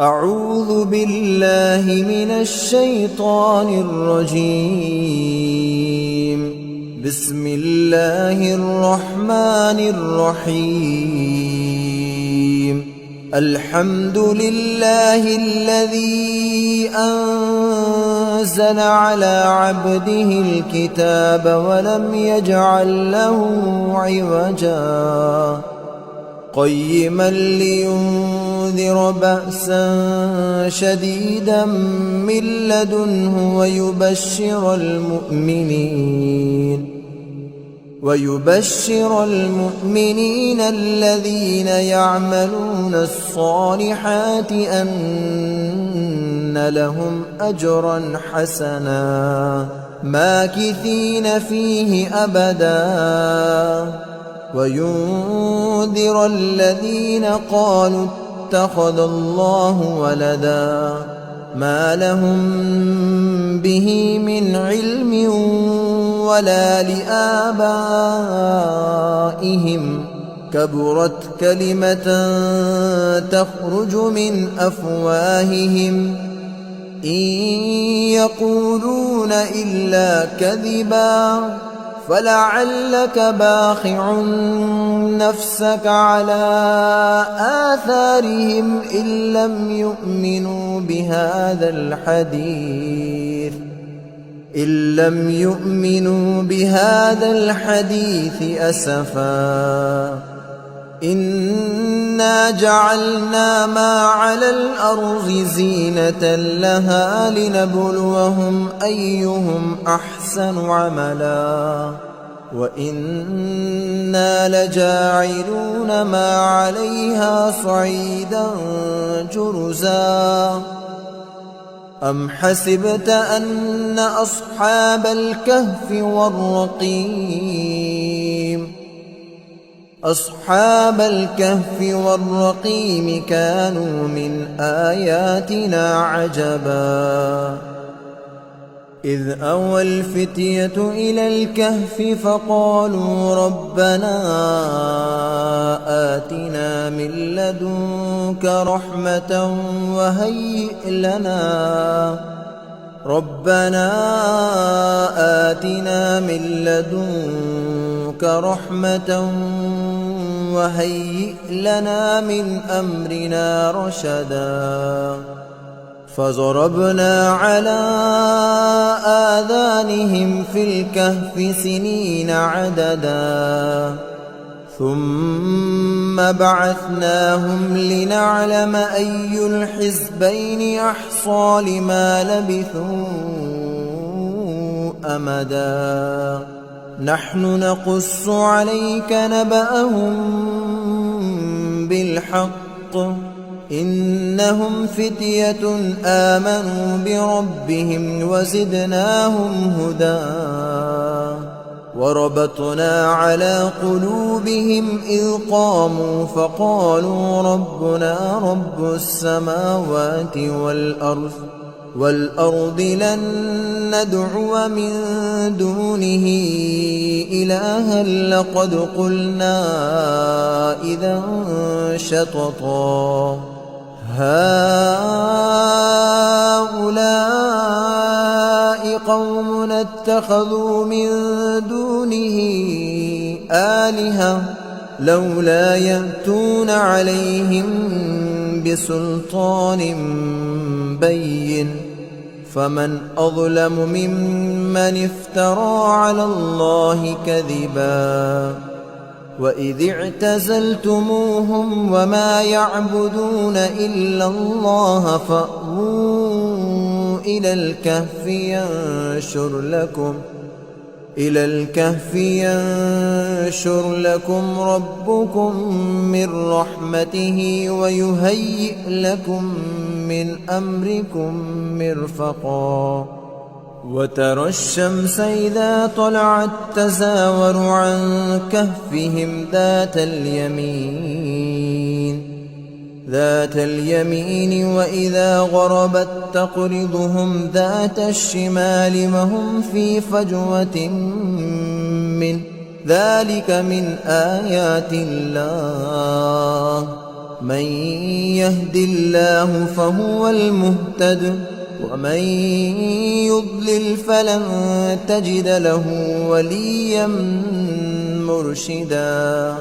أعوذ بالله من الشيطان الرجيم. بسم الله الرحمن الرحيم. الحمد لله الذي أنزل على عبده الكتاب ولم يجعل له عوجا قيما لينذر بأسا شديدا من لدنه ويبشر المؤمنين الذين يعملون الصالحات أن لهم أجرا حسنا ماكثين فيه أبدا وينذر الذين قالوا اتخذ الله ولدا ما لهم به من علم ولا لآبائهم كبرت كلمة تخرج من أفواههم إن يقولون إلا كذبا فلعلك باخع نفسك على آثارهم إن لم يؤمنوا بهذا الحديث أسفا إنا جعلنا ما على الأرض زينة لها لنبلوهم أيهم أحسن عملا وإنا لجاعلون ما عليها صعيدا جرزا أم حسبت أن أصحاب الكهف والرقيم كانوا من آياتنا عجبا إذ أوى الفتية إلى الكهف فقالوا ربنا آتنا من لدنك رحمة وهيئ لنا من أمرنا رشدا فضربنا على آذانهم في الكهف سنين عددا ثم بعثناهم لنعلم أي الحزبين أحصى لما لبثوا أمدا نحن نقص عليك نبأهم بالحق إنهم فتية آمنوا بربهم وزدناهم هدى وربطنا على قلوبهم إذ قاموا فقالوا ربنا رب السماوات والأرض لن ندعو من دونه إلها لقد قلنا إذا شططا هؤلاء قوم اتخذوا من دونه آلهة لولا يأتون عليهم بسلطان بين فمن أظلم ممن افترى على الله كذبا وإذ اعتزلتموهم وما يعبدون إلا الله فأووا إلى الكهف ينشر لكم ربكم من رحمته ويهيئ لكم من أمركم مرفقا وترى الشمس إذا طلعت تزاور عن كهفهم ذات اليمين وإذا غربت تقرضهم ذات الشمال وهم في فجوة منه ذلك من آيات الله من يهد الله فهو المهتد ومن يضلل فلن تجد له وليا مرشدا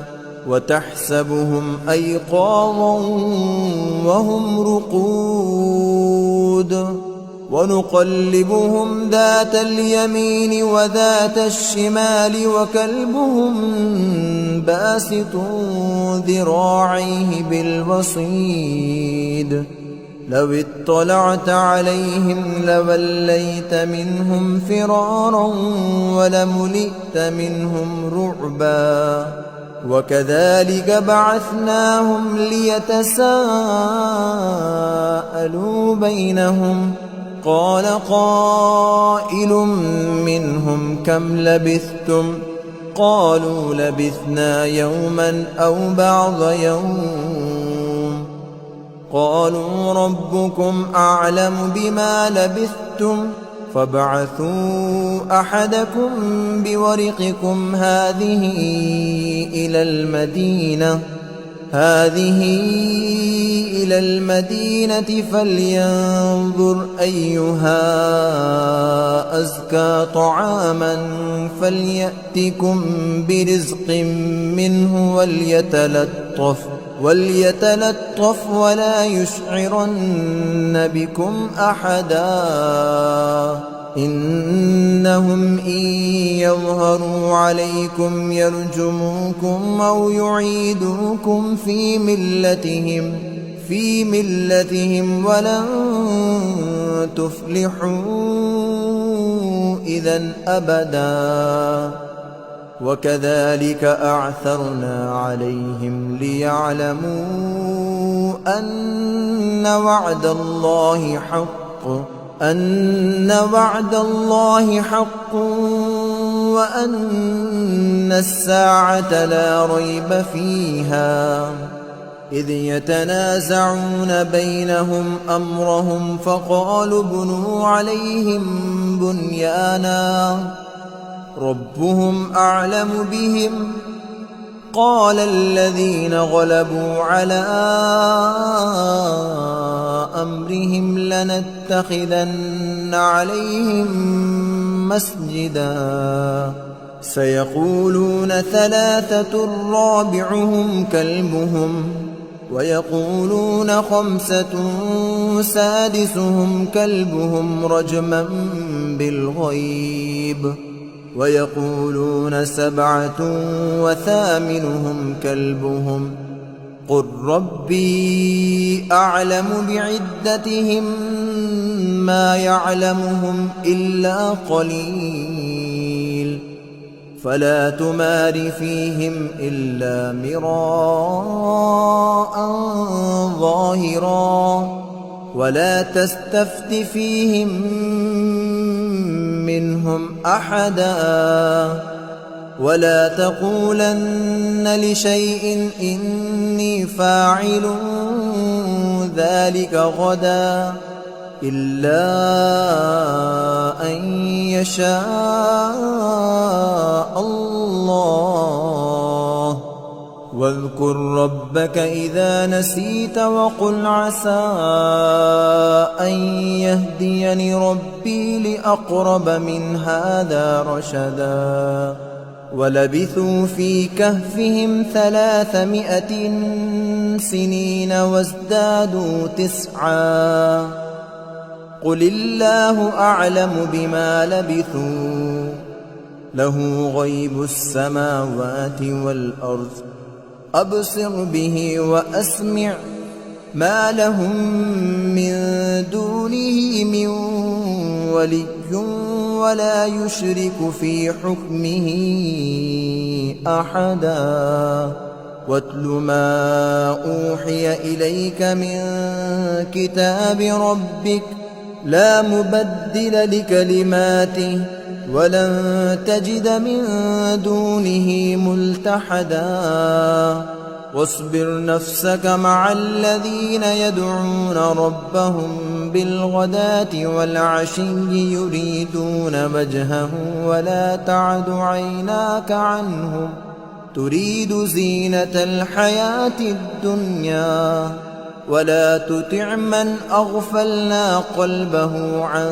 وتحسبهم أيقاظا وهم رقود ونقلبهم ذات اليمين وذات الشمال وكلبهم باسط ذراعيه بالوصيد لو اطلعت عليهم لوليت منهم فرارا ولملئت منهم رعبا وكذلك بعثناهم ليتساءلوا بينهم قال قائل منهم كم لبثتم قالوا لبثنا يوما أو بعض يوم قالوا ربكم أعلم بما لبثتم فابعثوا أحدكم بورقكم هذه إلى المدينة فلينظر أيها أزكى طعاما فليأتكم برزق منه وليتلطف ولا يشعرن بكم أحدا إنهم إن يظهروا عليكم يرجموكم أو يعيدوكم في ملتهم ولن تفلحوا إذا أبدا وكذلك أعثرنا عليهم ليعلموا أن وعد الله حق وأن الساعة لا ريب فيها إذ يتنازعون بينهم أمرهم فقالوا ابنوا عليهم بنيانا ربهم أعلم بهم قال الذين غلبوا على أمرهم لنتخذن عليهم مسجدا سيقولون ثلاثة رابعهم كلبهم ويقولون خمسة سادسهم كلبهم رجما بالغيب ويقولون سبعة وثامنهم كلبهم قل ربي أعلم بعدتهم ما يعلمهم إلا قليل فلا تمار فيهم إلا مراء ظاهرا ولا تستفت فيهم منهم أحدا ولا تقولن لشيء إني فاعل ذلك غدا إلا أن يشاء الله واذكر ربك إذا نسيت وقل عسى أن يهديني ربي لأقرب من هذا رشدا ولبثوا في كهفهم 300 سنين وازدادوا 9 قل الله أعلم بما لبثوا له غيب السماوات والأرض أبصر به وأسمع ما لهم من دونه من ولي ولا يشرك في حكمه أحدا واتل ما أوحي إليك من كتاب ربك لا مبدل لكلماته ولن تجد من دونه ملتحدا واصبر نفسك مع الذين يدعون ربهم بالغداة والعشي يريدون وجهه ولا تعد تريد زينة الحياة الدنيا ولا تطع من أغفلنا قلبه عن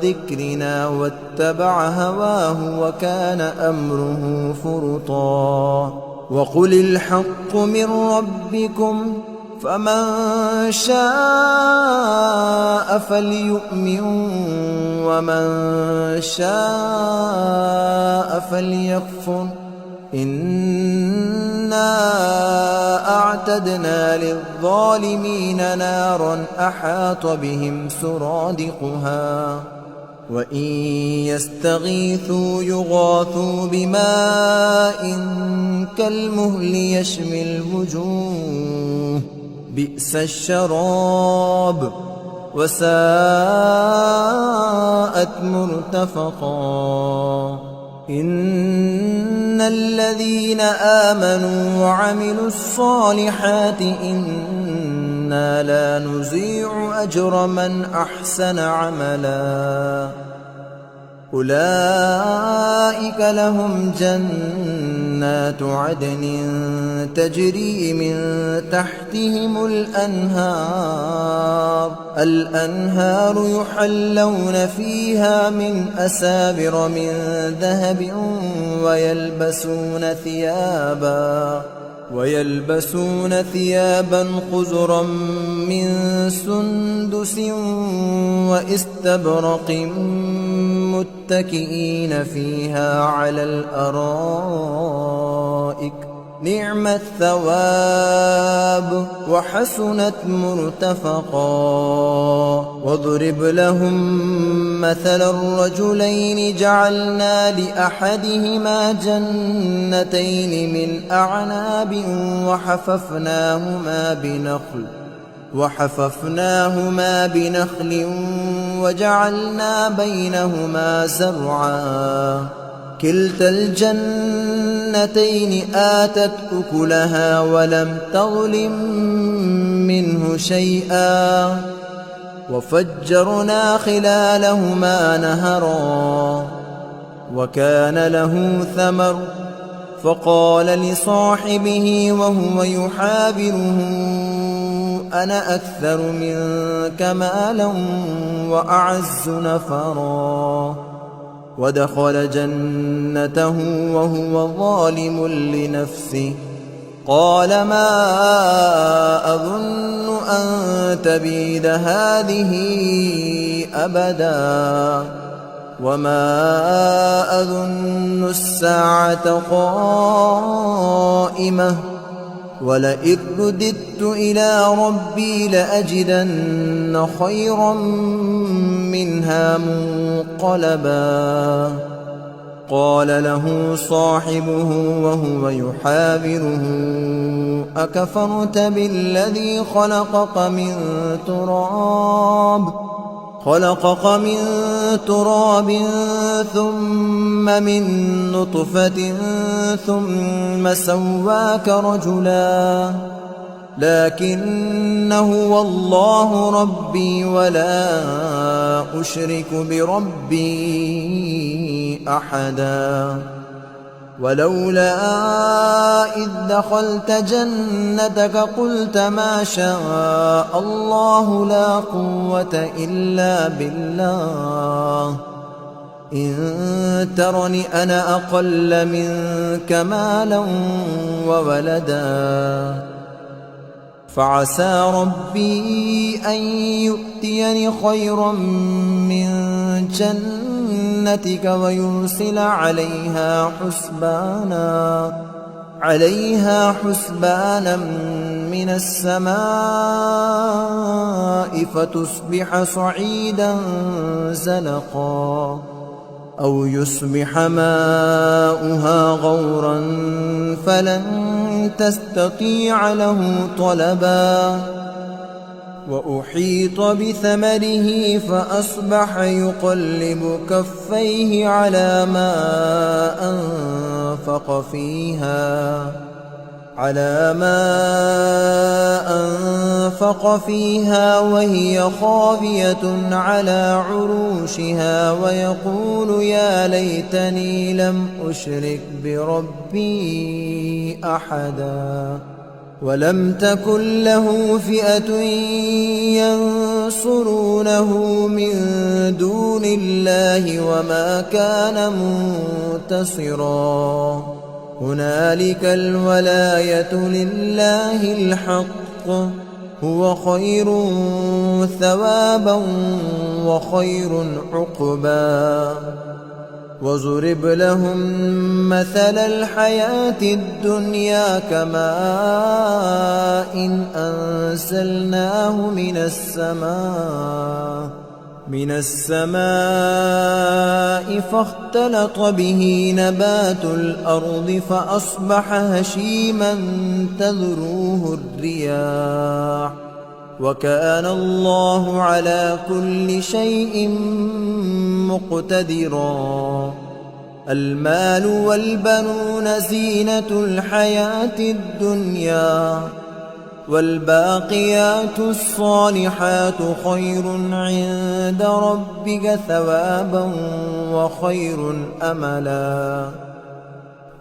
ذكرنا واتبع هواه وكان أمره فرطا وقل الحق من ربكم فمن شاء فليؤمن ومن شاء فليكفر إنا أعتدنا للظالمين نارا أحاط بهم سرادقها وإن يستغيثوا يغاثوا بماء كالمهل يشوي الوجوه بئس الشراب وساءت مرتفقا إن الذين آمنوا وعملوا الصالحات إنا لا نضيع أجر من أحسن عملا أولئك لهم جنات عدن تجري من تحتهم الأنهار يحلون فيها من أسابر من ذهب ويلبسون ثيابا خضرا من سندس واستبرق متكئين فيها على الأرائك نعم الثواب وحسنت مرتفقا واضرب لهم مثل الرجلين جعلنا لأحدهما جنتين من أعناب وحففناهما بنخل وجعلنا بينهما زرعا كلتا الجنتين آتت أكلها ولم تظلم منه شيئا وفجرنا خلالهما نهرا وكان له ثمر فقال لصاحبه وهو يحاوره أنا أكثر منك مالا وأعز نفرا ودخل جنته وهو ظالم لنفسه قال ما أظن أن تبيد هذه أبدا وما أظن الساعة قائمة ولئن رددت إلى ربي لأجدن خيرا منها منقلبا قال له صاحبه وهو يحاوره أكفرت بالذي خلقك من تراب ثم من نطفة ثم سواك رجلا لكن هو الله ربي ولا أشرك بربي أحدا ولولا إذ دخلت جنتك قلت ما شاء الله لا قوة إلا بالله إن ترني أنا أقل منك مالا وولدا فعسى ربي أن يؤتيني خيرا من جنتك ويرسل عليها حسبانا من السماء فتصبح صعيدا زلقا أو يصبح ماؤها غورا فلن تستطيع له طلبا وأحيط بثمره فأصبح يقلب كفيه على ما أنفق فيها على ما أنفق فيها وهي خاوية على عروشها ويقول يا ليتني لم أشرك بربي أحدا ولم تكن له فئة ينصرونه من دون الله وما كان منتصرا هنالك الولاية لله الحق هو خير ثوابا وخير عقبا وضرب لهم مثل الحياة الدنيا كماء إن أنزلناه من السماء فاختلط به نبات الأرض فأصبح هشيما تذروه الرياح وكان الله على كل شيء مقتدرا المال والبنون زينة الحياة الدنيا والباقيات الصالحات خير عند ربك ثوابا وخير أملا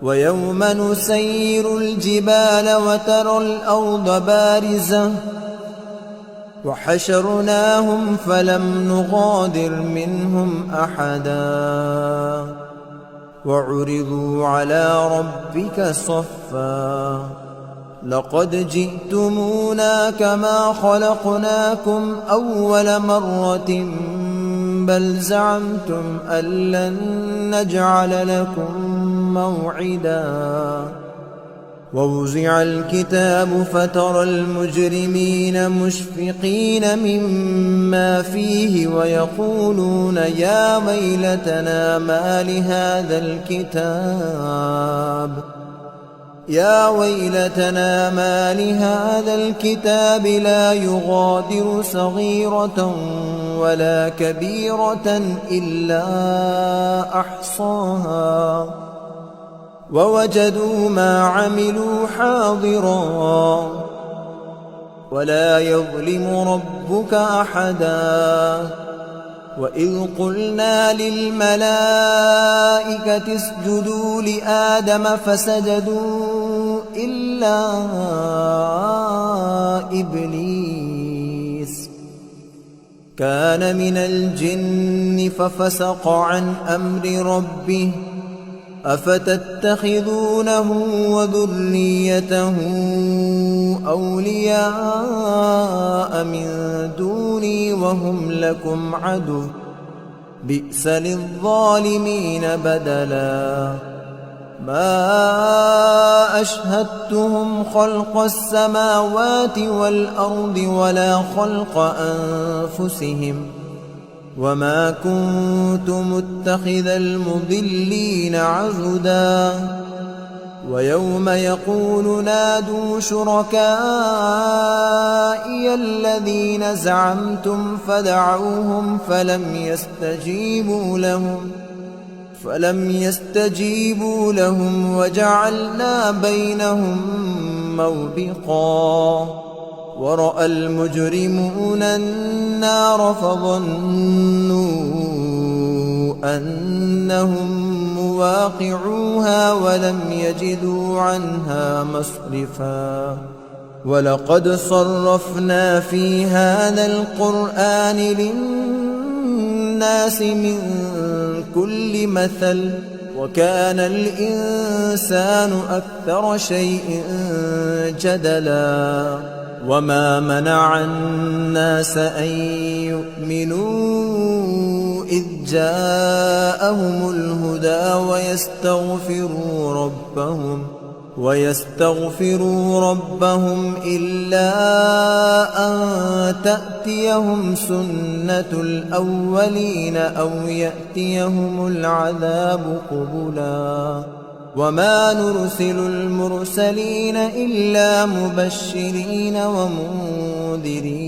ويوم نسير الجبال وترى الأرض بارزة وحشرناهم فلم نغادر منهم أحدا وعرضوا على ربك صفا لقد جئتمونا كما خلقناكم أول مرة بل زعمتم أن لن نجعل لكم موعدا ووزع الكتاب فترى المجرمين مشفقين مما فيه ويقولون يا ويلتنا ما لهذا الكتاب لا يغادر صغيرة ولا كبيرة إلا أحصاها ووجدوا ما عملوا حاضرا ولا يظلم ربك أحدا وإذ قلنا للملائكة اسجدوا لآدم فسجدوا إلا إبليس كان من الجن ففسق عن أمر ربه أفتتخذونه وذريته أولياء من دوني وهم لكم عدو بئس للظالمين بدلا ما أشهدتهم خلق السماوات والأرض ولا خلق أنفسهم وما كنت متخذ المضلين عضدا ويوم يقول نادوا شركائي الذين زعمتم فدعوهم فلم يستجيبوا لهم وجعلنا بينهم موبقا ورأى المجرمون النار فظنوا أنهم مواقعوها ولم يجدوا عنها مصرفا ولقد صرفنا في هذا القرآن للناس من كل مثل وكان الإنسان أكثر شيء جدلا وما منع الناس أن يؤمنوا إذ جاءهم الهدى ويستغفروا ربهم إلا أن تأتيهم سنة الأولين أو يأتيهم العذاب قبلا وما نرسل المرسلين إلا مبشرين ومنذرين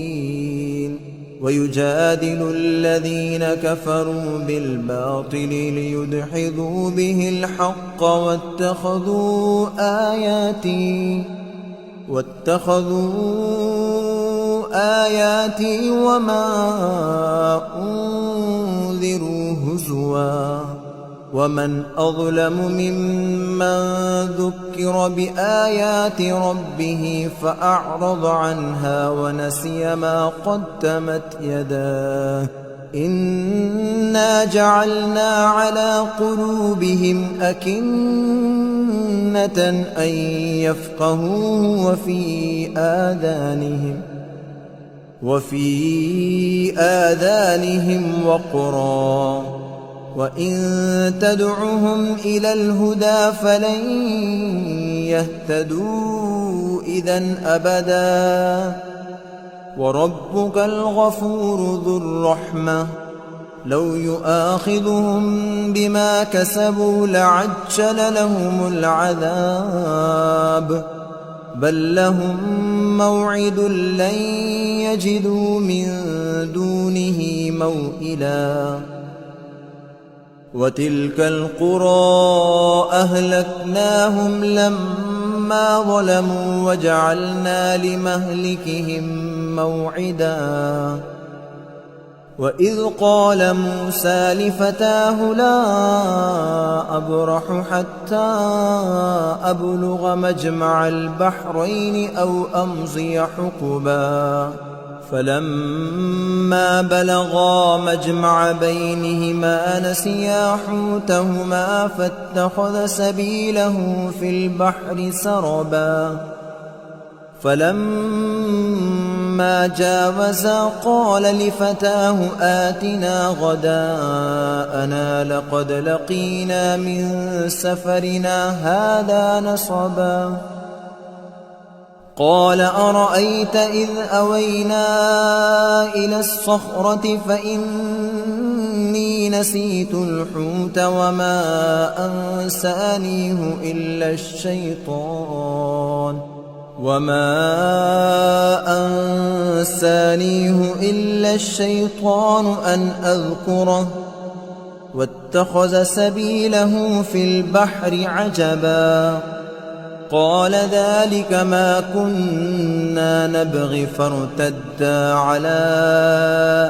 ويجادل الذين كفروا بالباطل ليدحضوا به الحق واتخذوا آياتي واتخذوا آياتي وما أنذروا هزوا ومن أظلم ممن ذكر بآيات ربه فأعرض عنها ونسي ما قدمت يداه إنا جعلنا على قلوبهم أكنة أن يفقهوه وفي آذانهم وقرا وإن تدعهم إلى الهدى فلن يهتدوا إذن أبدا وربك الغفور ذو الرحمة لو يؤاخذهم بما كسبوا لعجل لهم العذاب بل لهم موعد لن يجدوا من دونه موئلا وتلك القرى أهلكناهم لما ظلموا وجعلنا لمهلكهم موعدا وإذ قال موسى لفتاه لا أبرح حتى أبلغ مجمع البحرين أو أمضي حقبا فلما بلغا مجمع بينهما نسيا حوتهما فاتخذ سبيله في البحر سربا فلما جاوزا قال لفتاه آتنا غداءنا لقد لقينا من سفرنا هذا نصبا قال أرأيت إذ أوينا إلى الصخرة فإني نسيت الحوت وما أنسانيه إلا الشيطان أن أذكره واتخذ سبيله في البحر عجبا قال ذلك ما كنا نبغي فارتدا على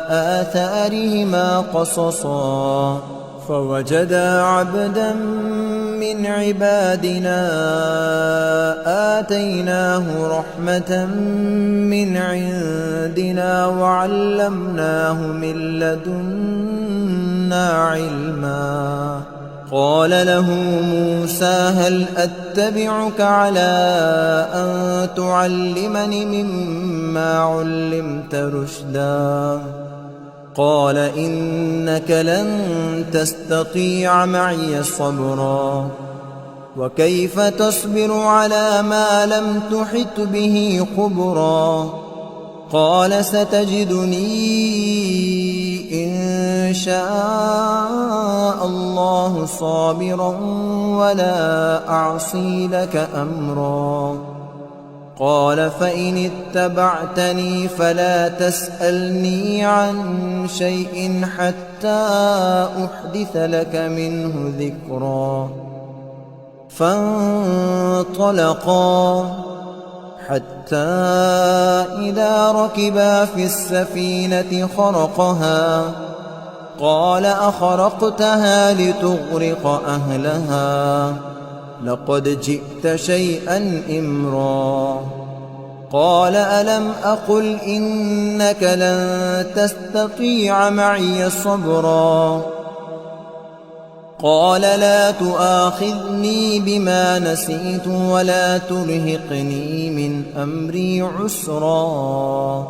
آثارهما قصصا فوجدا عبدا من عبادنا آتيناه رحمة من عندنا وعلمناه من لدنا علما قال له موسى هل أتبعك على أن تعلمني مما علمت رشدا قال إنك لن تستطيع معي صبرا وكيف تصبر على ما لم تحط به خبرا قال ستجدني إن شاء الله صابرا ولا أعصي لك أمرا قال فإن اتبعتني فلا تسألني عن شيء حتى أحدث لك منه ذكرا فانطلقا حتى إذا ركبا في السفينة خرقها قال أخرقتها لتغرق أهلها لقد جئت شيئا إمرا قال ألم أقل إنك لن تستطيع معي صبرا قال لا تؤاخذني بما نسيت ولا ترهقني من أمري عسرا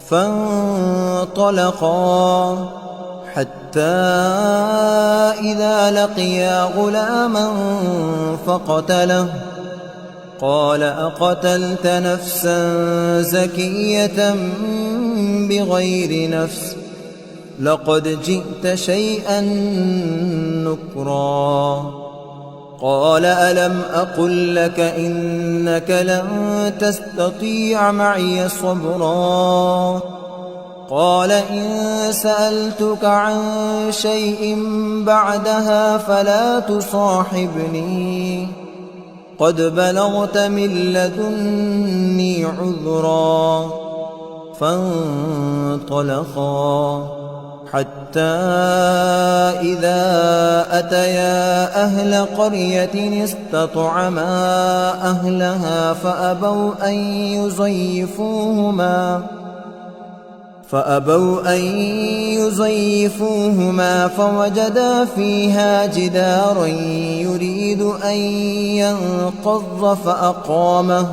فانطلقا حتى إذا لقيا غلاما فقتله قال أقتلت نفسا زكية بغير نفس لقد جئت شيئا نكرا قال ألم أقل لك إنك لن تستطيع معي صبرا قال إن سألتك عن شيء بعدها فلا تصاحبني قد بلغت من لدني عذرا. فانطلقا حتى إذا أتيا أهل قرية استطعما أهلها فأبوا أن يضيفوهما فوجدا فيها جدارا يريد أن ينقض فأقامه.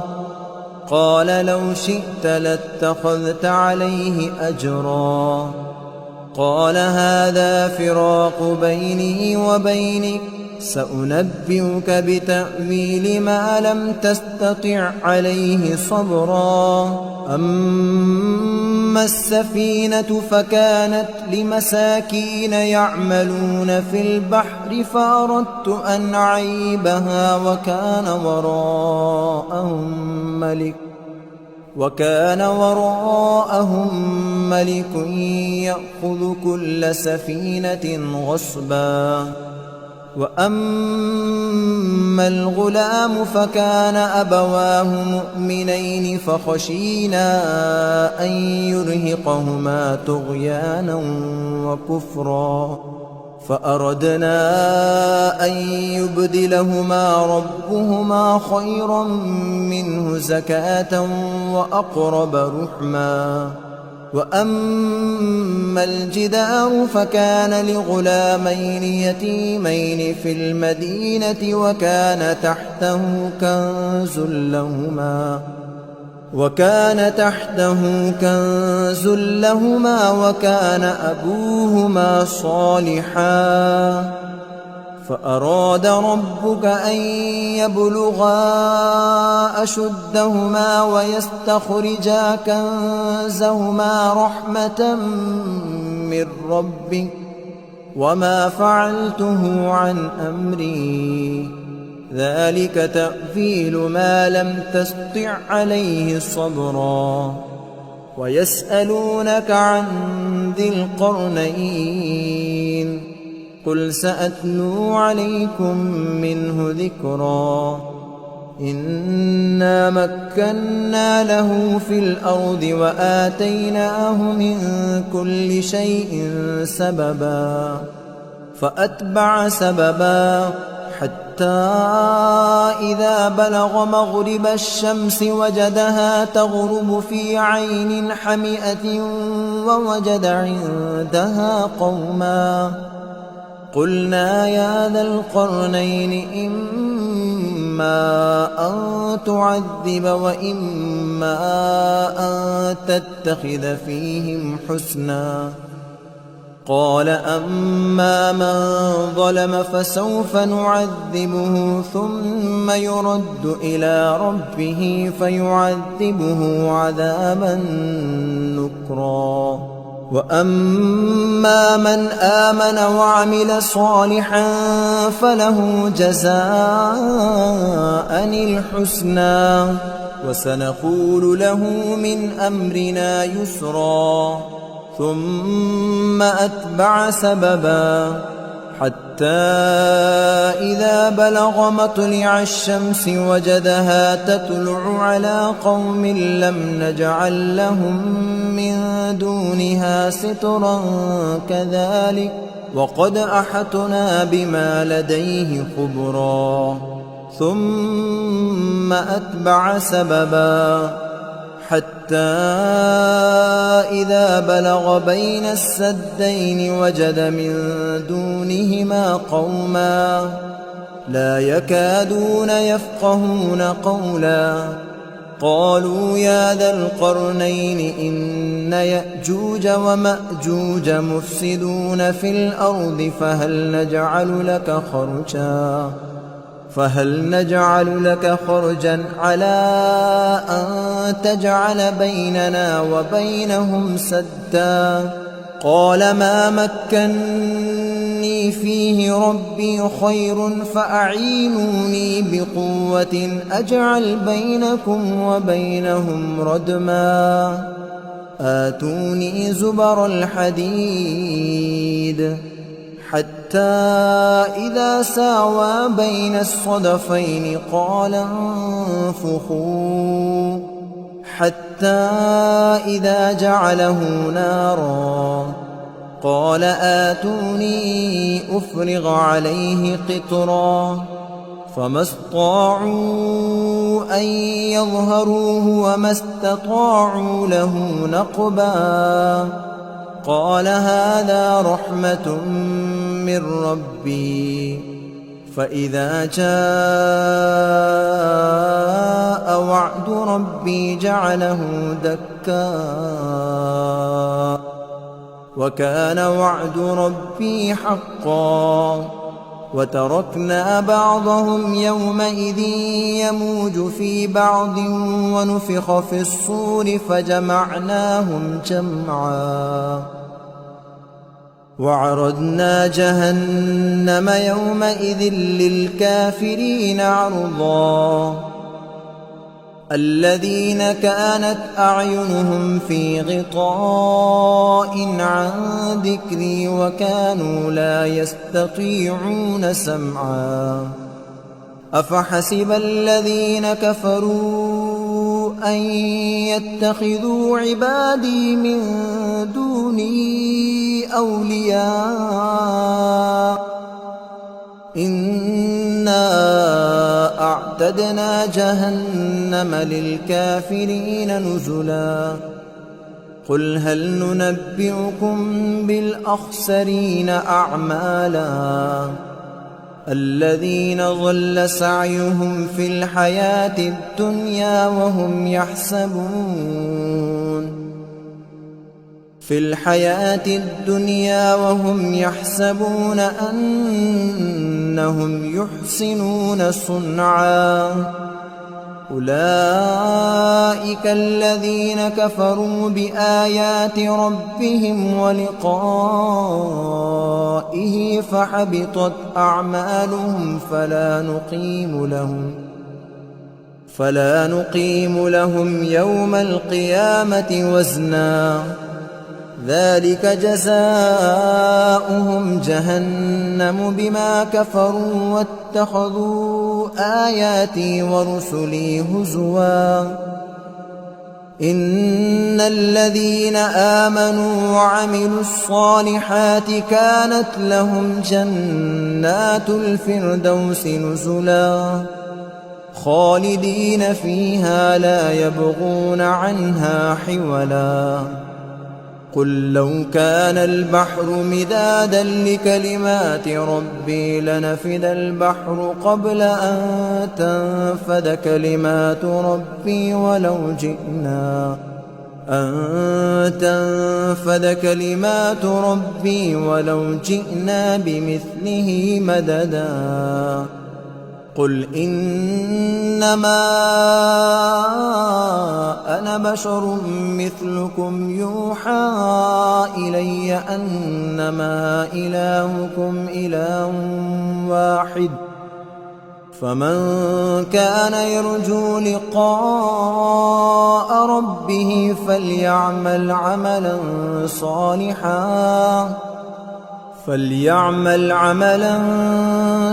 قال لو شئت لاتخذت عليه أجرا. قال هذا فراق بيني وبينك، سأنبئك بتأويل ما لم تستطع عليه صبرا. أما السفينة فكانت لمساكين يعملون في البحر فأردت أن أعيبها وكان وراءهم ملك يأخذ كل سفينة غصبا. وأما الغلام فكان أبواه مؤمنين فخشينا أن يرهقهما طغيانا وكفرا، فأردنا أن يبدلهما ربهما خيرا منه زكاة وأقرب رحما. وأما الجدار فكان لغلامين يتيمين في المدينة وكان تحته كنز لهما وكان أبوهما صالحا. فأراد ربك أن يبلغا أشدهما ويستخرجا كنزهما رحمة من ربك وما فعلته عن أمري، ذلك تأويل ما لم تسطع عليه صبرا. ويسألونك عن ذي القرنين، قل سأتلو عليكم منه ذكرا. إنا مكنا له في الأرض وآتيناه من كل شيء سببا. فأتبع سببا حتى إذا بلغ مغرب الشمس وجدها تغرب في عين حمئة ووجد عندها قوما. قلنا يا ذا القرنين إما أن تعذب وإما أن تتخذ فيهم حسنا. قال أما من ظلم فسوف نعذبه ثم يرد إلى ربه فيعذبه عذابا نكرا. وأما من آمن وعمل صالحا فله جزاء الحسنى وسنقول له من أمرنا يسرا. ثم أتبع سببا حتى إذا بلغ مطلع الشمس وجدها تطلع على قوم لم نجعل لهم من دونها سترا كذلك وقد أحطنا بما لديه خبرا. ثم أتبع سببا حتى إذا بلغ بين السدين وجد من دونهما قوما لا يكادون يفقهون قولا. قالوا يا ذا القرنين إن يأجوج ومأجوج مفسدون في الأرض فهل نجعل لك خرجا على أن تجعل بيننا وبينهم سدا. قال ما مكني فيه ربي خير فأعينوني بقوة أجعل بينكم وبينهم ردما. آتوني زبر الحديد حتى إذا ساوى بين الصدفين قال انفخوا حتى إذا جعله نارا قال آتوني أفرغ عليه قطرا فما استطاعوا أن يظهروه وما استطاعوا له نقبا قال هذا رحمة من ربي فإذا جاء وعد ربي جعله دكا وكان وعد ربي حقا وتركنا بعضهم يومئذ يموج في بعض ونفخ في الصور فجمعناهم جمعا وعرضنا جهنم يومئذ للكافرين عرضا الذين كانت أعينهم في غطاء عن ذكري وكانوا لا يستطيعون سمعا أفحسب الذين كفروا أن يتخذوا عبادي من دوني أولياء إنا أعتدنا جهنم للكافرين نزلا قل هل ننبئكم بالأخسرين أعمالا الذين ضل سعيهم في الحياة الدنيا وهم يحسبون أنهم يحسنون صنعا أولئك الذين كفروا بآيات ربهم ولقائه فحبطت أعمالهم فلا نقيم لهم يوم القيامة وزنا ذلك جزاؤهم جهنم بما كفروا واتخذوا آياتي ورسلي هزوا إن الذين آمنوا وعملوا الصالحات كانت لهم جنات الفردوس نزلا خالدين فيها لا يبغون عنها حولا قل لو كان البحر مدادا لكلمات ربي لنفد البحر قبل أن تنفد كلمات ربي ولو جئنا بمثله مددا قل إنما أنا بشر مثلكم يوحى إلي أنما إلهكم إله واحد فمن كان يرجو لقاء ربه فليعمل عملا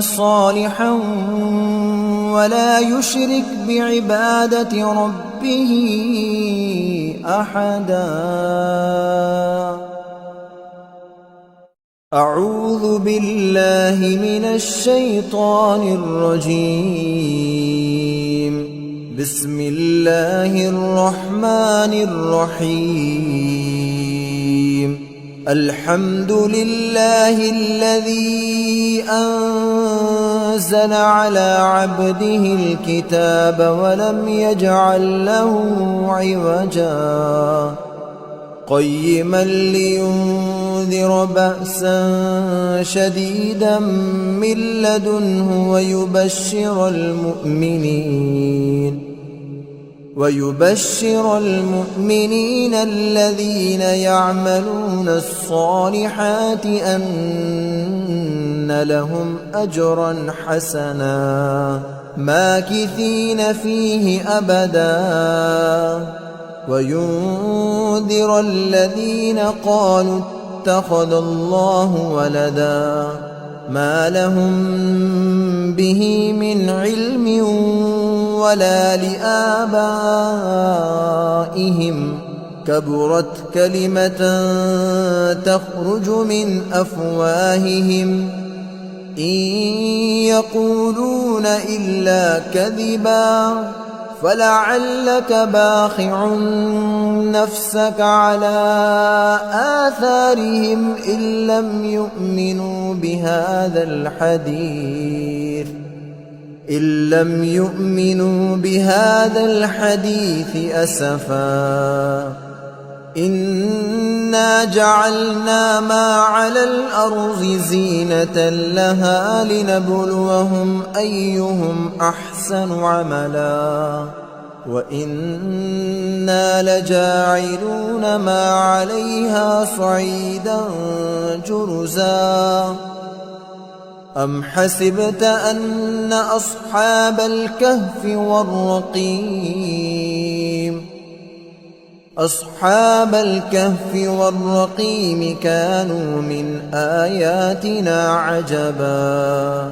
صالحا ولا يشرك بعبادة ربه أحدا أعوذ بالله من الشيطان الرجيم بسم الله الرحمن الرحيم الحمد لله الذي أنزل على عبده الكتاب ولم يجعل له عوجا قيما لينذر بأسا شديدا من لدنه ويبشر المؤمنين الذين يعملون الصالحات أن لهم أجرا حسنا ماكثين فيه أبدا وينذر الذين قالوا اتخذ الله ولدا ما لهم به من علم ولا لآبائهم كبرت كلمة تخرج من أفواههم إن يقولون إلا كذبا فلعلك باخع نفسك على آثارهم إن لم يؤمنوا بهذا الحديث أسفا إنا جعلنا ما على الأرض زينة لها لنبلوهم أيهم أحسن عملا وإنا لجاعلون ما عليها صعيدا جرزا أم حسبت أن أصحاب الكهف والرقيم كانوا من آياتنا عجبا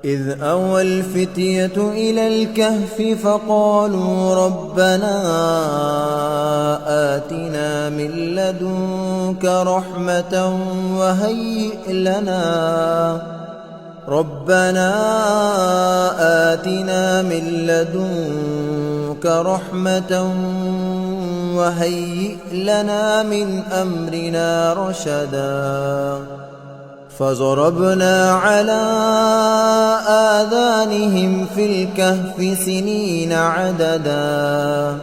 إذ أوى الفتية إلى الكهف فقالوا ربنا آتنا من لدنك رحمة وهيئ لنا من أمرنا رشدا فضربنا على آذانهم في الكهف سنين عددا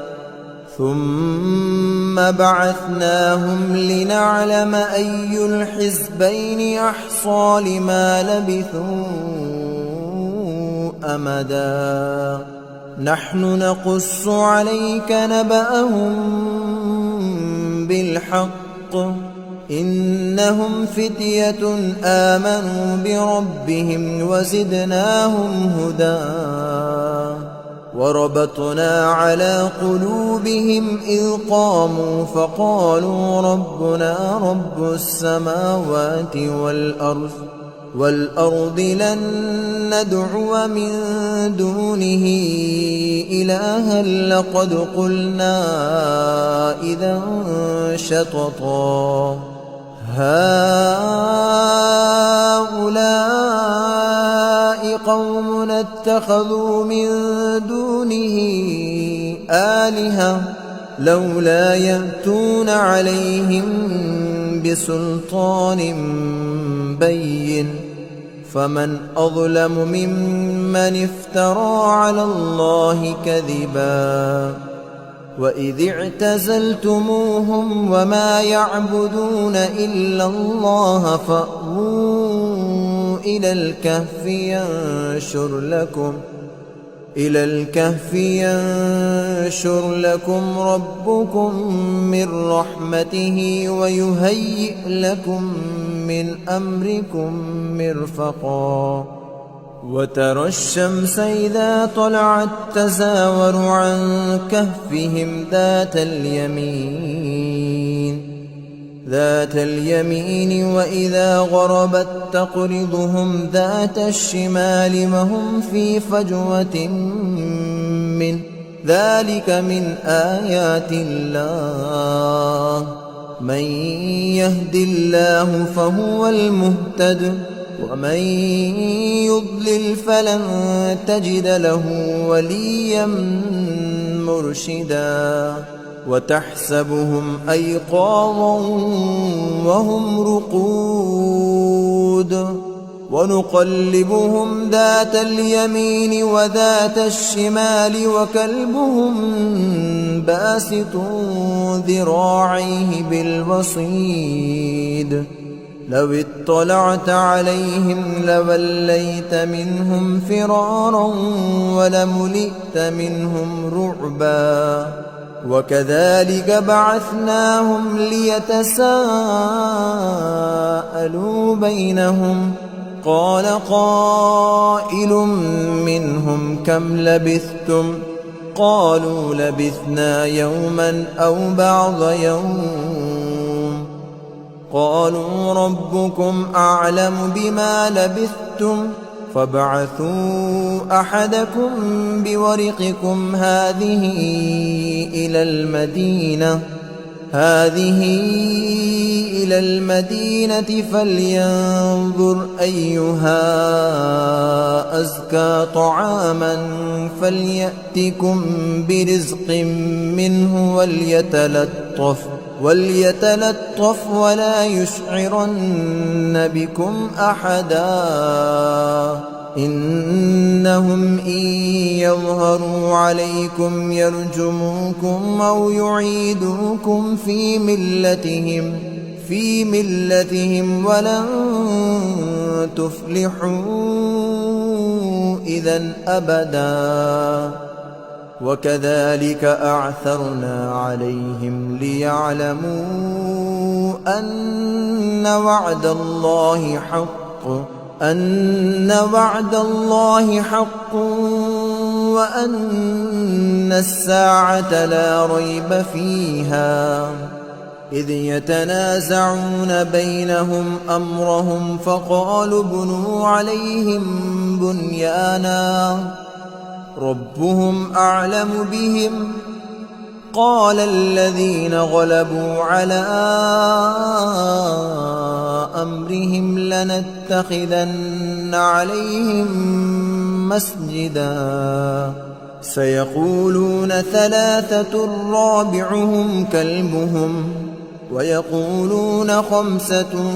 ثم بعثناهم لنعلم أي الحزبين أحصى لما لبثوا أمدا نحن نقص عليك نبأهم بالحق إنهم فتية آمنوا بربهم وزدناهم هدى وربطنا على قلوبهم إذ قاموا فقالوا ربنا رب السماوات والأرض لن ندعو من دونه إلها لقد قلنا إذا شططا هؤلاء قوم اتخذوا من دونه آلهة لولا يأتون عليهم بسلطان بين فمن أظلم ممن افترى على الله كذبا وإذ اعتزلتموهم وما يعبدون إلا الله فأووا إلى الكهف ينشر لكم ربكم من رحمته ويهيئ لكم من أمركم مرفقا وترى الشمس إذا طلعت تزاور عن كهفهم ذات اليمين وإذا غربت تقرضهم ذات الشمال وهم في فجوة منه ذلك من آيات الله من يهد الله فهو المهتد ومن يضلل فلن تجد له وليا مرشدا وتحسبهم أيقاظا وهم رقود ونقلبهم ذات اليمين وذات الشمال وكلبهم باسط ذراعيه بالوصيد لو اطلعت عليهم لوليت منهم فرارا ولملئت منهم رعبا وكذلك بعثناهم ليتساءلوا بينهم قال قائل منهم كم لبثتم قالوا لبثنا يوما أو بعض يوم قالوا ربكم أعلم بما لبثتم فابعثوا أحدكم بورقكم هذه إلى المدينة فلينظر أيها أزكى طعاما فليأتكم برزق منه وليتلطف ولا يشعرن بكم أحدا إنهم إن يظهروا عليكم يرجموكم أو يعيدوكم في ملتهم ولن تفلحوا إذا أبدا وكذلك أعثرنا عليهم ليعلموا أن وعد الله حق وأن الساعة لا ريب فيها إذ يتنازعون بينهم أمرهم فقالوا ابنوا عليهم بنيانا ربهم أعلم بهم قال الذين غلبوا على أمرهم لنتخذن عليهم مسجدا سيقولون ثلاثة رابعهم كلبهم ويقولون خمسة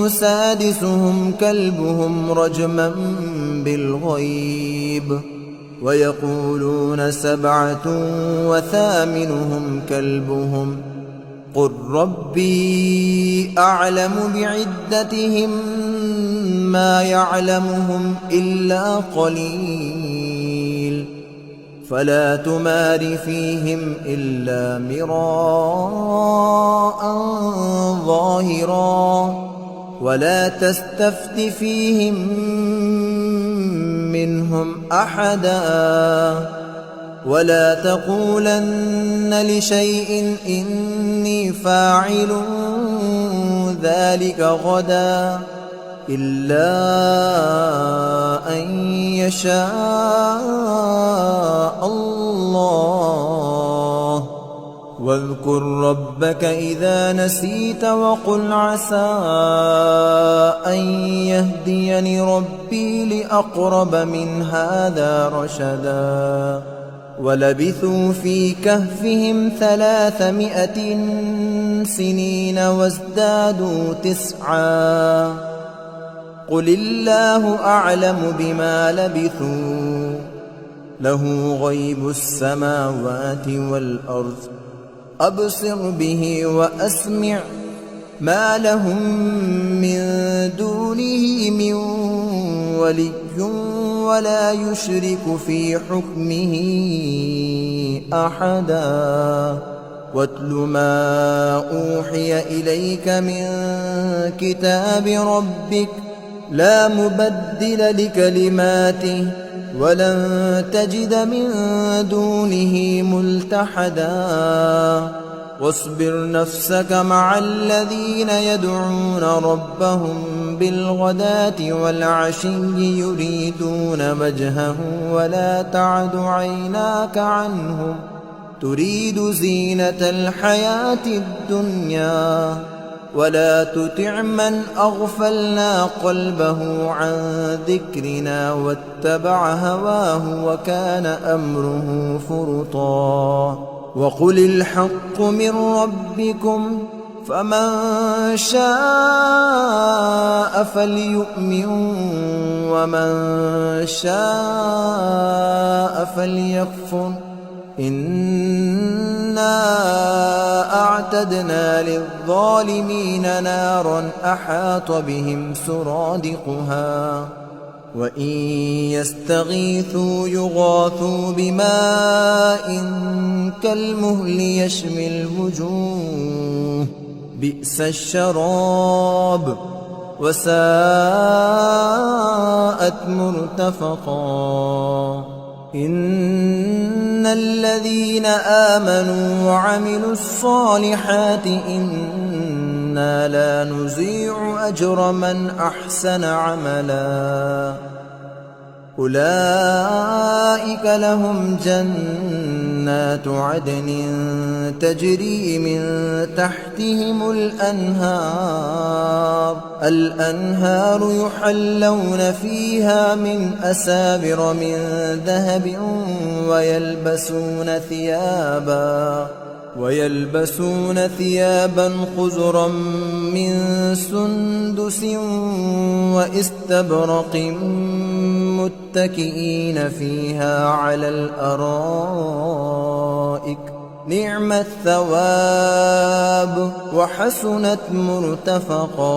سادسهم كلبهم رجما بالغيب ويقولون سبعة وثامنهم كلبهم قل ربي أعلم بعدتهم ما يعلمهم إلا قليل فلا تمار فيهم إلا مراء ظاهرا ولا تستفت فيهم منهم أحدا ولا تقولن لشيء إني فاعل ذلك غدا إلا أن يشاء الله واذكر ربك إذا نسيت وقل عسى أن يهديني ربي لأقرب من هذا رشدا ولبثوا في كهفهم 300 سنين وازدادوا 9 قل الله أعلم بما لبثوا له غيب السماوات والأرض أبصر به وأسمع ما لهم من دونه من ولي ولا يشرك في حكمه أحدا واتل ما أوحي إليك من كتاب ربك لا مبدل لكلماته ولن تجد من دونه ملتحدا واصبر نفسك مع الذين يدعون ربهم بالغداة والعشي يريدون وجهه ولا تعد عيناك عنهم تريد زينة الحياة الدنيا ولا تطع من أغفلنا قلبه عن ذكرنا واتبع هواه وكان أمره فرطا وقل الحق من ربكم فمن شاء فليؤمن ومن شاء فليكفر إنا أعتدنا للظالمين نارا أحاط بهم سرادقها وإن يستغيثوا يغاثوا بماء كالمهل يشوي الوجوه بئس الشراب وساءت مرتفقا إن الذين آمنوا وعملوا الصالحات إن إنا لا نضيع أجر من أحسن عملا أولئك لهم جنات عدن تجري من تحتهم الأنهار يحلون فيها من أساور من ذهب ويلبسون ثيابا خضرا من سندس واستبرق متكئين فيها على الأرائك نعم الثواب وحسنت مرتفقا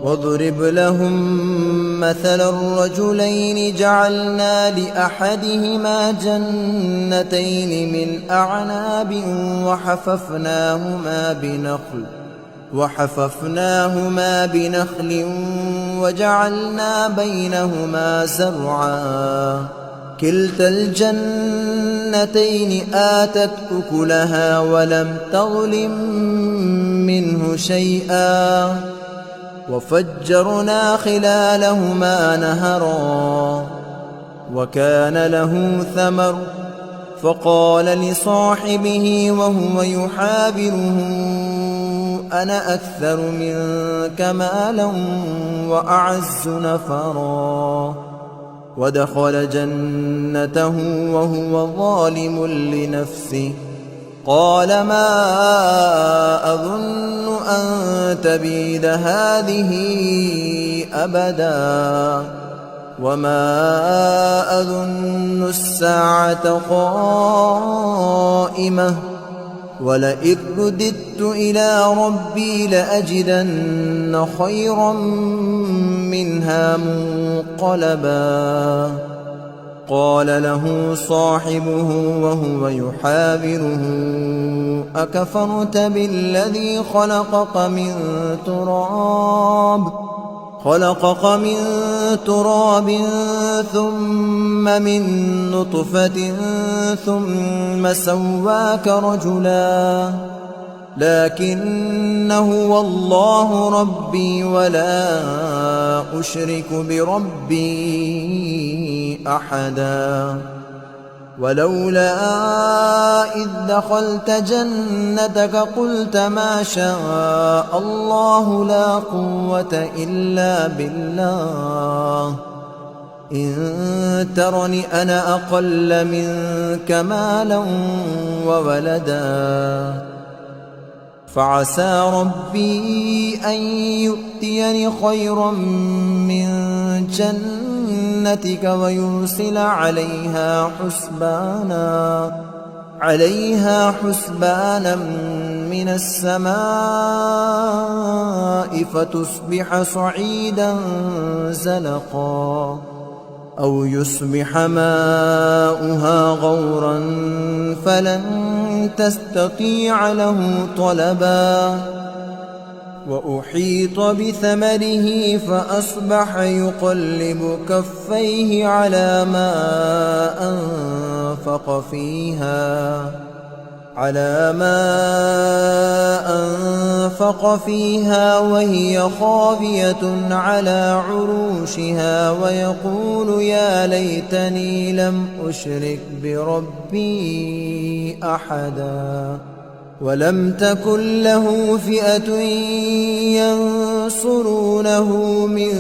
واضرب لهم مثل الرجلين جعلنا لأحدهما جنتين من أعناب وحففناهما بنخل وجعلنا بينهما زرعا كلتا الجنتين آتت أكلها ولم تظلم منه شيئا وفجرنا خلالهما نهرا وكان له ثمر فقال لصاحبه وهو يحاوره أنا أكثر منك مالا وأعز نفرا ودخل جنته وهو ظالم لنفسه قال ما أظن أن تبيد هذه أبدا وما أظن الساعة قائمة ولئن رددت إلى ربي لأجدن خيرا منها منقلبا قال له صاحبه وهو يحاوره أكفرت بالذي خلقك من تراب ثم من نطفة ثم سواك رجلا لكن هو الله ربي ولا أشرك بربي أحدا ولولا إذ دخلت جنتك قلت ما شاء الله لا قوة إلا بالله إن ترني أنا أقل منك مالا وولدا فعسى ربي أن يؤتيني خيرا من جنتك ويرسل عليها حسبانا من السماء فتصبح صعيدا زلقا أو يصبح ماؤها غورا فلن تستطيع له طلبا وأحيط بثمره فأصبح يقلب كفيه على ما أنفق فيها وهي خاوية على عروشها ويقول يا ليتني لم أشرك بربي أحدا ولم تكن له فئة ينصرونه من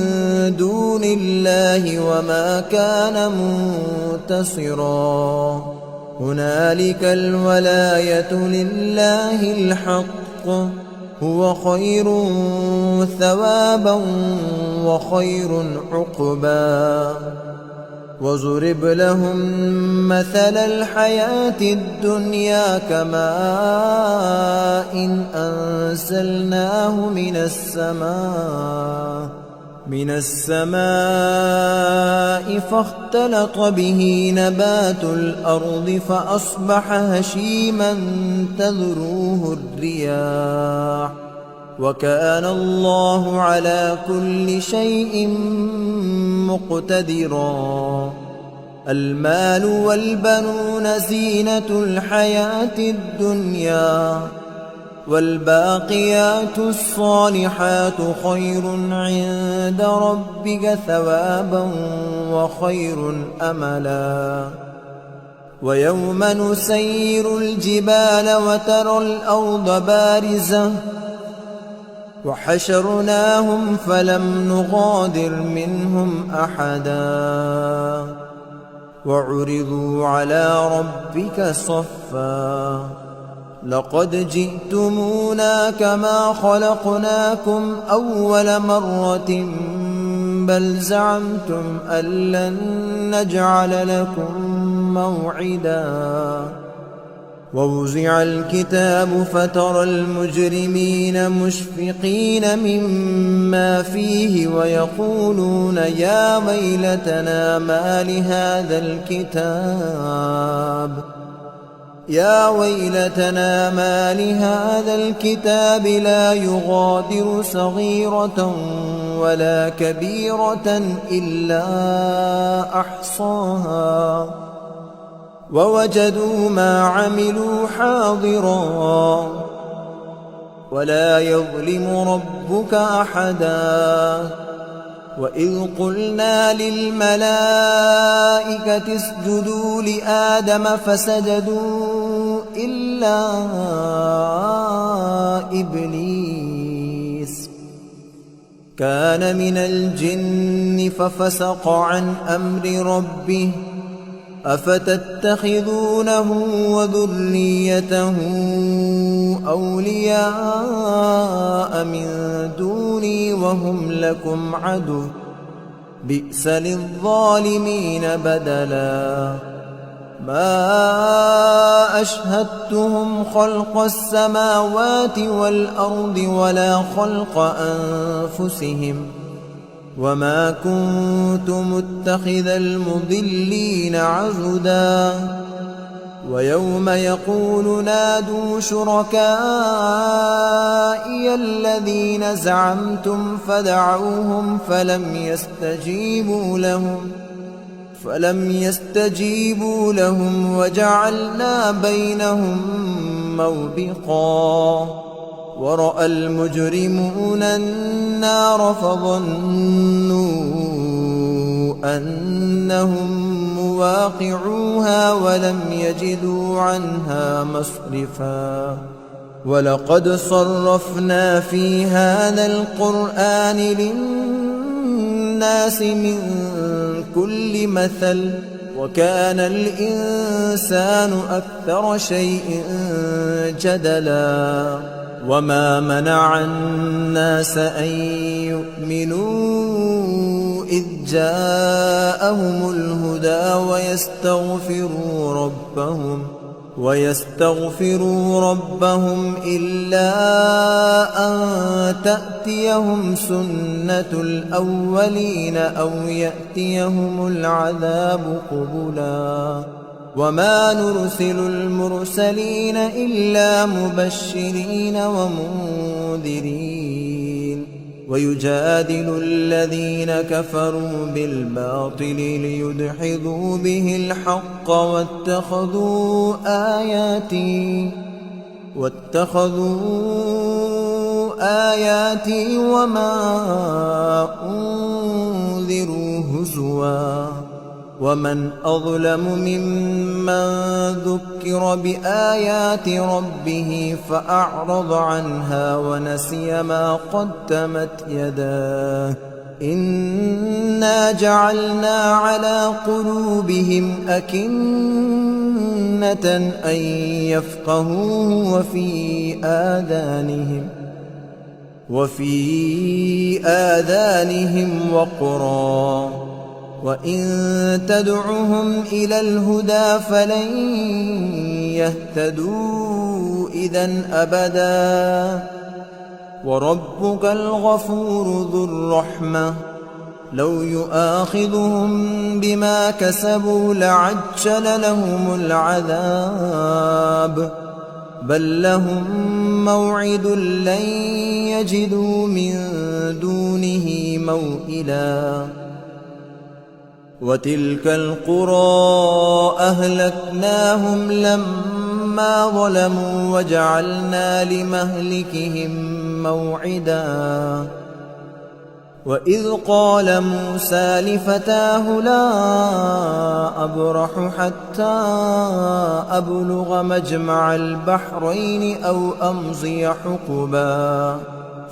دون الله وما كان منتصرا هنالك الولاية لله الحق هو خير ثوابا وخير عقبا وضرب لهم مثل الحياة الدنيا كماء أنزلناه من السماء فاختلط به نبات الأرض فأصبح هشيما تذروه الرياح وكان الله على كل شيء مقتدرا المال والبنون زينة الحياة الدنيا والباقيات الصالحات خير عند ربك ثوابا وخير أملا. ويوم نسير الجبال وترى الأرض بارزة وحشرناهم فلم نغادر منهم أحدا وعرضوا على ربك صفا لقد جئتمونا كما خلقناكم أول مرة بل زعمتم أن لن نجعل لكم موعدا. ووزع الكتاب فترى المجرمين مشفقين مما فيه ويقولون يا ويلتنا ما لهذا الكتاب لا يغادر صغيرة ولا كبيرة إلا أحصاها ووجدوا ما عملوا حاضرا ولا يظلم ربك أحدا. وإذ قلنا للملائكة اسجدوا لآدم فسجدوا إلا إبليس كان من الجن ففسق عن أمر ربه أفتتخذونه وذريته أولياء من دوني وهم لكم عدو بئس للظالمين بدلا. ما أشهدتهم خلق السماوات والأرض ولا خلق أنفسهم وما كنت متخذ المضلين عضدا. ويوم يقول نادوا شركائي الذين زعمتم فدعوهم فلم يستجيبوا لهم وجعلنا بينهم موبقا. ورأى المجرمون النار فظنوا أنهم مواقعوها ولم يجدوا عنها مصرفا. ولقد صرفنا في هذا القرآن للناس من كل مثل وكان الإنسان أكثر شيء جدلا. وما منع الناس أن يؤمنوا إذ جاءهم الهدى ويستغفروا ربهم إلا أن تأتيهم سنة الأولين أو يأتيهم العذاب قبلا. وما نرسل المرسلين إلا مبشرين ومنذرين ويجادل الذين كفروا بالباطل ليدحضوا به الحق واتخذوا آياتي وما أنذروا هزوا. ومن أظلم ممن ذكر بآيات ربه فأعرض عنها ونسي ما قدمت يداه إنا جعلنا على قلوبهم أكنة أن يفقهوه وفي آذانهم وقرا وإن تدعهم إلى الهدى فلن يهتدوا إذن أبدا. وربك الغفور ذو الرحمة لو يؤاخذهم بما كسبوا لعجل لهم العذاب بل لهم موعد لن يجدوا من دونه موئلا. وتلك القرى أهلكناهم لما لما ظلموا وجعلنا لمهلكهم موعدا وإذ قال موسى لفتاه لا أبرح حتى أبلغ مجمع البحرين أو أمضي حقبا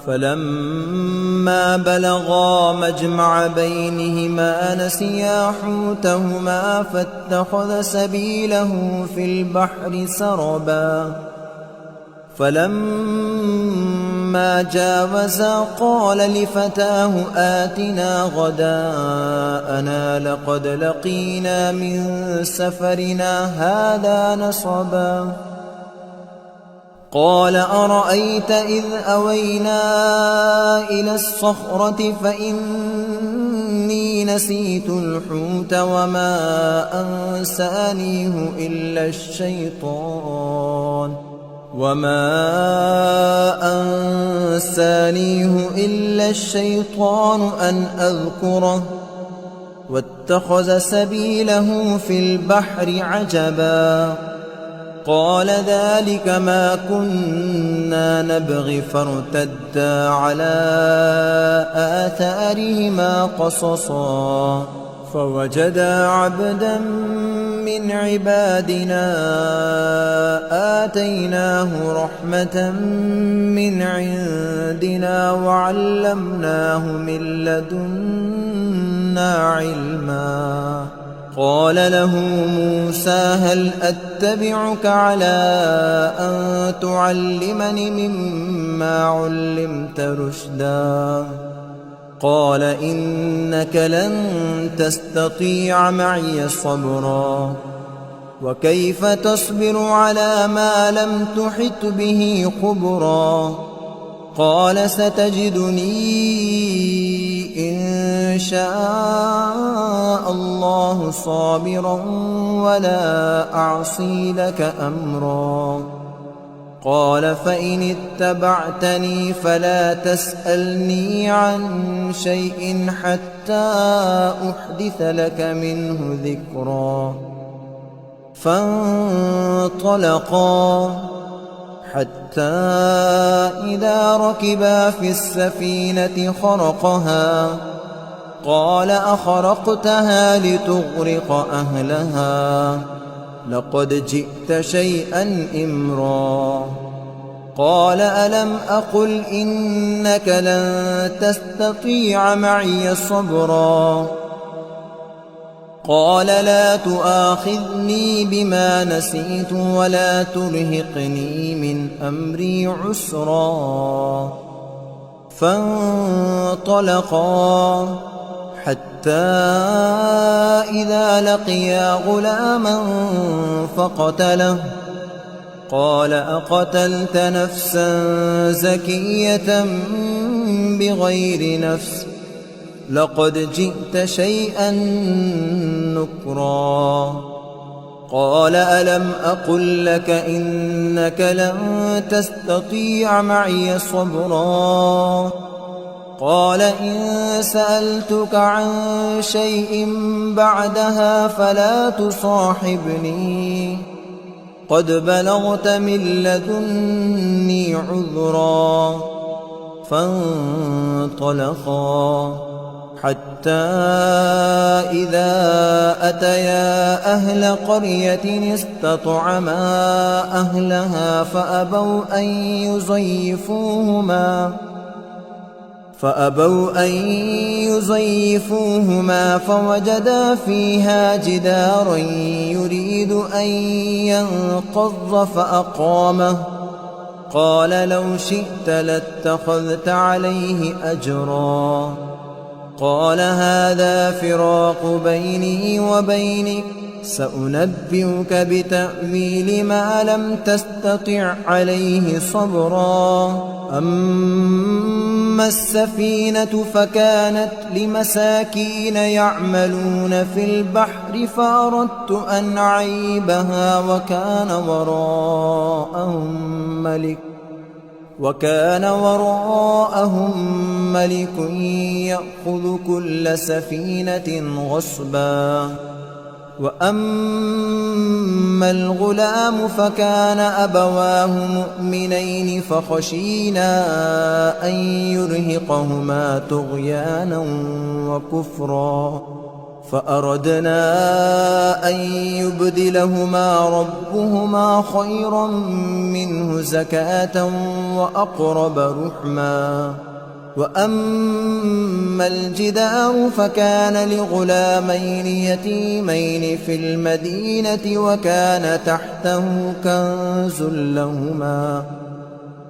فلما بلغا مجمع بينهما نسيا حوتهما فاتخذ سبيله في البحر سربا فلما جاوزا قال لفتاه آتنا غداءنا لقد لقينا من سفرنا هذا نصبا قال أرأيت إذ أوينا إلى الصخرة فإني نسيت الحوت وما أنسانيه إلا الشيطان أن أذكره واتخذ سبيله في البحر عجبا قال ذلك ما كنا نبغي فارتدا على آثارهما قصصا فوجدا عبدا من عبادنا آتيناه رحمة من عندنا وعلمناه من لدنا علما قال له موسى هل أتبعك على أن تعلمني مما علمت رشدا قال إنك لن تستطيع معي صبرا وكيف تصبر على ما لم تحط به خبرا قال ستجدني إن شاء الله صابرا ولا أعصي لك أمرا قال فإن اتبعتني فلا تسألني عن شيء حتى أحدث لك منه ذكرا فانطلقا حتى إذا ركبا في السفينة خرقها قال أخرقتها لتغرق أهلها لقد جئت شيئا إمرا قال ألم أقل إنك لن تستطيع معي صبرا قال لا تؤاخذني بما نسيت ولا ترهقني من أمري عسرا فانطلقا حتى إذا لقيا غلاما فقتله قال أقتلت نفسا زكية بغير نفس لقد جئت شيئا نكرا قال ألم أقل لك إنك لن تستطيع معي صبرا قال إن سألتك عن شيء بعدها فلا تصاحبني قد بلغت من لدني عذرا فانطلقا حتى إذا أتيا أهل قرية استطعما أهلها فأبوا أن يضيفوهما فوجدا فيها جدارا يريد أن ينقض فأقامه قال لو شئت لاتخذت عليه أجرا قال هذا فراق بيني وبينك سأنبئك بتأويل ما لم تستطع عليه صبرا أما السفينة فكانت لمساكين يعملون في البحر فأردت أن أعيبها وكان وراءهم ملك يأخذ كل سفينة غصبا وأما الغلام فكان أبواه مؤمنين فخشينا أن يرهقهما طغيانا وكفرا فأردنا أن يبدلهما ربهما خيرا منه زكاة وأقرب رحما وأما الجدار فكان لغلامين يتيمين في المدينة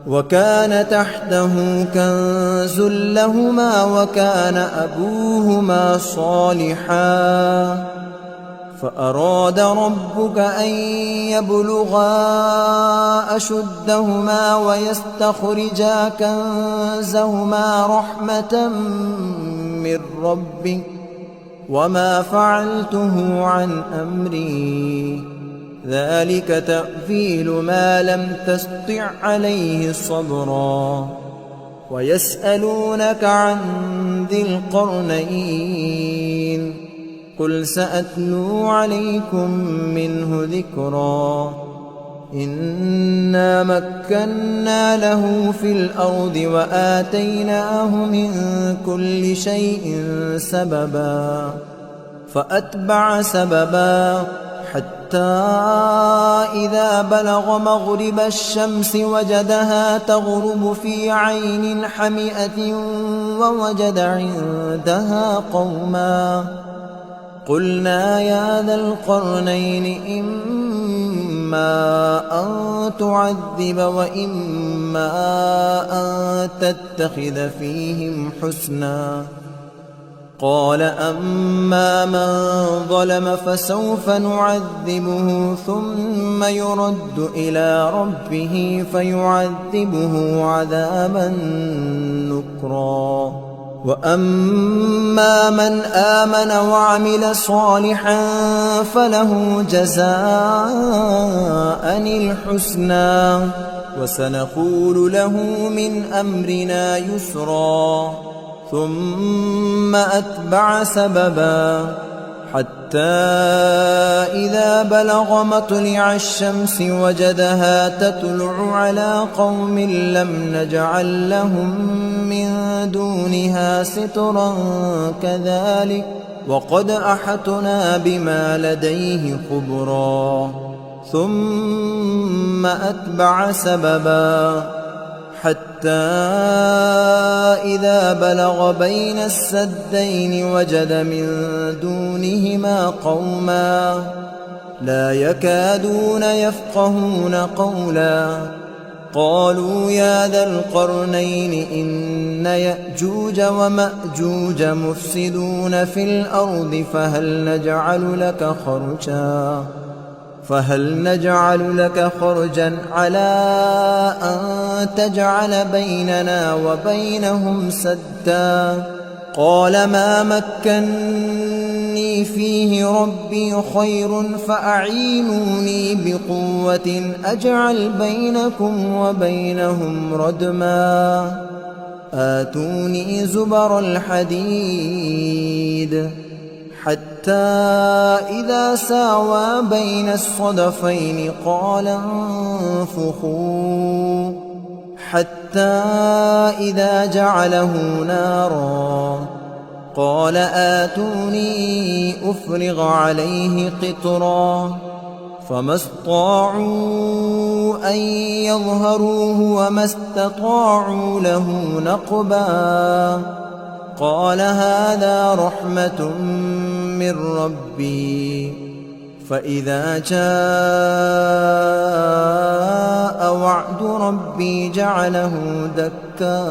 وكان تحته كنز لهما وكان أبوهما صالحا فأراد ربك أن يبلغا أشدهما ويستخرجا كنزهما رحمة من ربك وما فعلته عن أمري ذلك تأويل ما لم تسطع عليه صبرا ويسألونك عن ذي القرنين قل سأتلو عليكم منه ذكرا إنا مكنا له في الأرض وآتيناه من كل شيء سببا فأتبع سببا حتى إذا بلغ مغرب الشمس وجدها تغرب في عين حمئة ووجد عندها قوما قلنا يا ذا القرنين إما أن تعذب وإما أن تتخذ فيهم حسنا قال أما من ظلم فسوف نعذبه ثم يرد إلى ربه فيعذبه عذابا نكرا وأما من آمن وعمل صالحا فله جزاء الحسنى وسنقول له من أمرنا يسرا ثم أتبع سببا حتى إذا بلغ مطلع الشمس وجدها تطلع على قوم لم نجعل لهم من دونها سترا كذلك وقد أحطنا بما لديه خبرا ثم أتبع سببا حتى إذا بلغ بين السدين وجد من دونهما قوما لا يكادون يفقهون قولا قالوا يا ذا القرنين إن يأجوج ومأجوج مفسدون في الأرض فهل نجعل لك خرجا على أن تجعل بيننا وبينهم سدا قال ما مكني فيه ربي خير فأعينوني بقوة أجعل بينكم وبينهم ردما آتوني زبر الحديد حتى إذا ساوى بين الصدفين قال انفخوا حتى إذا جعله نارا قال آتوني أفرغ عليه قطرا فما استطاعوا أن يظهروه وما استطاعوا له نقبا قال هذا رحمة من ربي فإذا جاء وعد ربي جعله دكا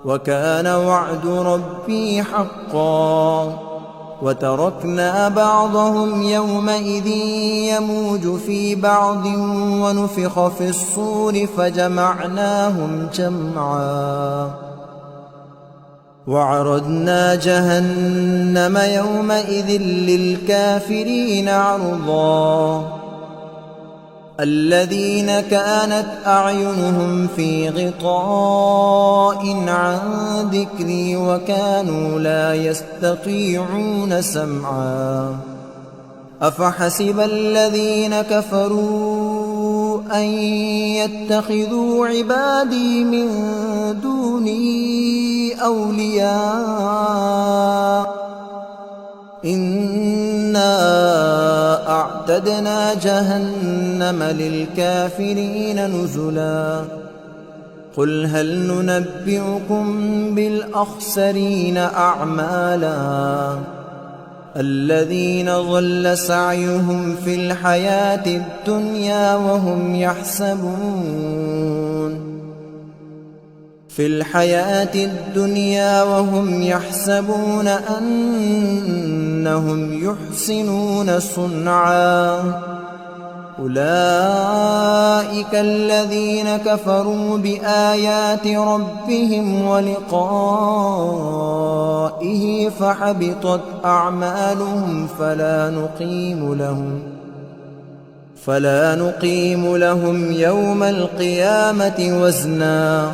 وكان وعد ربي حقا وتركنا بعضهم يومئذ يموج في بعض ونفخ في الصور فجمعناهم جمعا وعرضنا جهنم يومئذ للكافرين عرضا الذين كانت أعينهم في غطاء عن ذكري وكانوا لا يستطيعون سمعا أفحسب الذين كفروا أن يتخذوا عبادي من دوني أولياء إنا أعتدنا جهنم للكافرين نزلا قل هل ننبئكم بالأخسرين أعمالا الذين ضل سعيهم في الحياة الدنيا وهم يحسبون أنهم يحسنون صنعا أولئك الذين كفروا بآيات ربهم ولقائه فحبطت أعمالهم فلا نقيم لهم يوم القيامة وزنا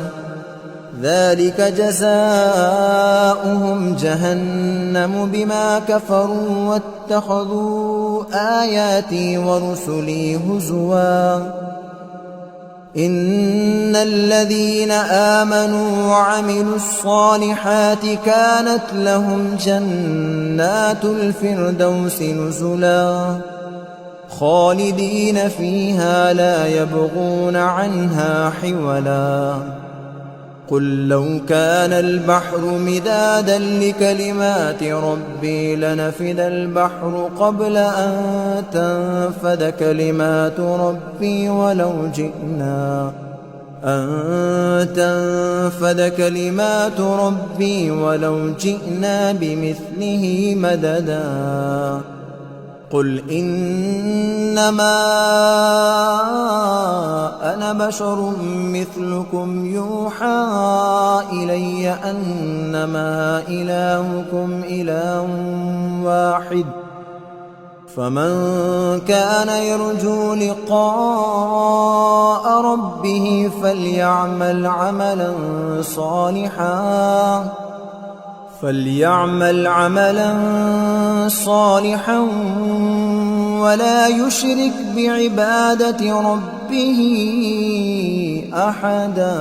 ذلك جزاؤهم جهنم بما كفروا واتخذوا آياتي ورسلي هزوا إن الذين آمنوا وعملوا الصالحات كانت لهم جنات الفردوس نزلا خالدين فيها لا يبغون عنها حولا قل لو كان البحر مدادا لكلمات ربي لنفد البحر قبل أن تنفد كلمات ربي ولو جئنا بمثله مددا قل إنما أنا بشر مثلكم يوحى إلي أنما إلهكم إله واحد فمن كان يرجو لقاء ربه فليعمل عملا صالحا ولا يشرك بعبادة ربه أحدا.